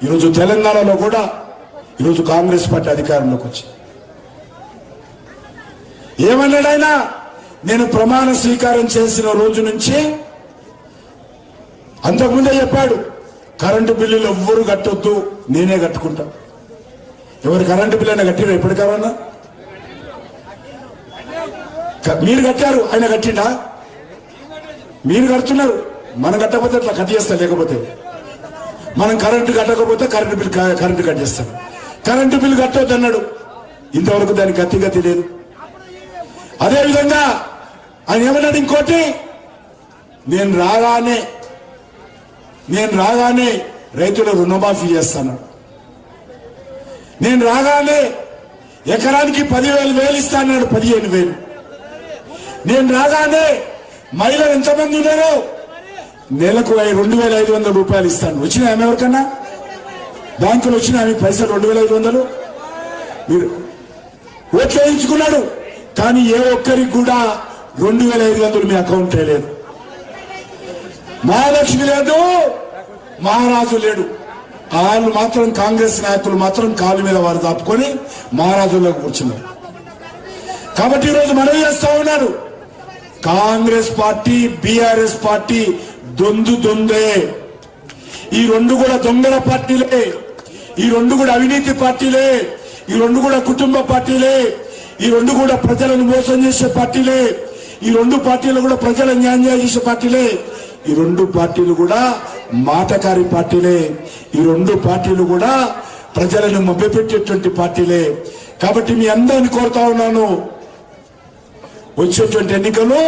ఈరోజు తెలంగాణలో కూడా ఈరోజు కాంగ్రెస్ పార్టీ అధికారంలోకి వచ్చి ఏమన్నాడు ఆయన? నేను ప్రమాణ స్వీకారం చేసిన రోజు నుంచి అంతకుముందే చెప్పాడు, కరెంటు బిల్లులు ఎవ్వరు కట్టొద్దు, నేనే కట్టుకుంటా. ఎవరు కరెంటు బిల్లు అయినా కట్టిరా? ఎప్పటికన్నా మీరు కట్టారు, ఆయన కట్టిండా? మీరు కడుతున్నారు, మనం కట్టకపోతే అట్లా కట్ చేస్తాం. లేకపోతే మనం కరెంటు కట్టకపోతే కరెంటు కట్ చేస్తాం. కరెంటు బిల్లు కట్టొద్దు అన్నాడు, ఇంతవరకు దానికి గతి లేదు. అదేవిధంగా ఆయన ఏమన్నాడు ఇంకోటి, నేను రాగానే రైతుల రుణమాఫీ చేస్తాను, నేను రాగానే ఎకరానికి 10,000 ఇస్తాను, 15,000. నేను రాగానే మహిళలు ఎంతమంది ఉన్నారో నెలకు 2,500 రూపాయలు ఇస్తాను. వచ్చినా ఆమె ఎవరికన్నా బ్యాంకులు వచ్చినా ఆమె పైసలు 2,500 మీరు ఓట్లు వేయించుకున్నాడు. కానీ ఏ ఒక్కరికి కూడా 2,500 మీ అకౌంట్ లేదు. మహాలక్ష్మి లేదు, మహారాజు లేడు. వాళ్ళు మాత్రం కాంగ్రెస్ నాయకులు మాత్రం కాలు మీద వారు దాపుకొని మహారాజుల్లోకి కూర్చున్నారు. కాబట్టి ఈరోజు మనం చేస్తా ఉన్నాడు, కాంగ్రెస్ పార్టీ బీఆర్ఎస్ పార్టీ దొందే. ఈ రెండు కూడా దొంగల పార్టీలే, ఈ రెండు కూడా అవినీతి పార్టీలే, ఈ రెండు కూడా కుటుంబ పార్టీలే, ఈ రెండు కూడా ప్రజలను మోసం చేసే పార్టీలే, ఈ రెండు పార్టీలు కూడా ప్రజలను న్యాయం చేసే పార్టీలే, ఈ రెండు పార్టీలు కూడా మాటకారి పార్టీలే, ఈ రెండు పార్టీలు కూడా ప్రజలను మభ్యపెట్టేటువంటి పార్టీలే. కాబట్టి మీ అందరిని కోరుతా ఉన్నాను, వచ్చేటువంటి ఎన్నికలు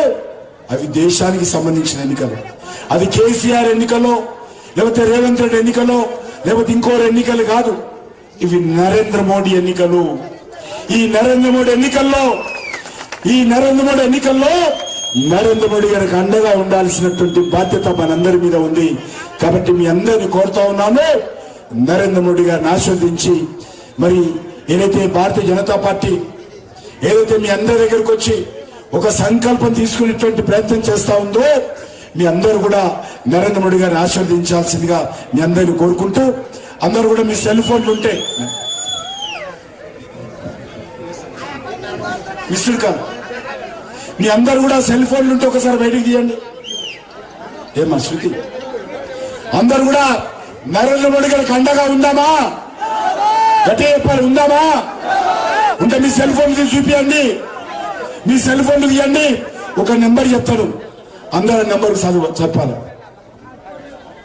అవి దేశానికి సంబంధించిన ఎన్నికలు. అది కేసీఆర్ ఎన్నికలో, లేకపోతే రేవంత్ రెడ్డి ఎన్నికలో, లేకపోతే ఇంకోరు ఎన్నికలు కాదు. ఇవి నరేంద్ర మోడీ ఎన్నికలు. ఈ నరేంద్ర మోడీ ఎన్నికల్లో నరేంద్ర మోడీ గారికి అండగా ఉండాల్సినటువంటి బాధ్యత మనందరి మీద ఉంది. కాబట్టి మీ అందరిని కోరుతా ఉన్నాను, నరేంద్ర మోడీ గారిని ఆస్వాదించి, మరి ఏదైతే భారతీయ జనతా పార్టీ ఏదైతే మీ అందరి దగ్గరకు వచ్చి ఒక సంకల్పం తీసుకునేటువంటి ప్రయత్నం చేస్తా ఉందో, మీ అందరూ కూడా నరేంద్ర మోడీ గారిని ఆశీర్వదించాల్సిందిగా మీ అందరిని కోరుకుంటూ, అందరూ కూడా మీ సెల్ ఫోన్లు ఉంటే మిస్డ్ కాల్, మీ అందరూ కూడా సెల్ ఫోన్లు ఉంటే ఒకసారి బయటికి తీయండి. ఏమా శృతి, అందరూ కూడా నరేంద్ర మోడీ గారికి అండగా ఉందామా? గట్టిగా చెప్పాలి, ఉందామా? ఉంటే మీ సెల్ ఫోన్లు తీసి చూపియండి, మీ సెల్ ఫోన్లు తీయండి. ఒక నెంబర్ చెప్తాడు, అందరూ నెంబర్ చెప్పాలి.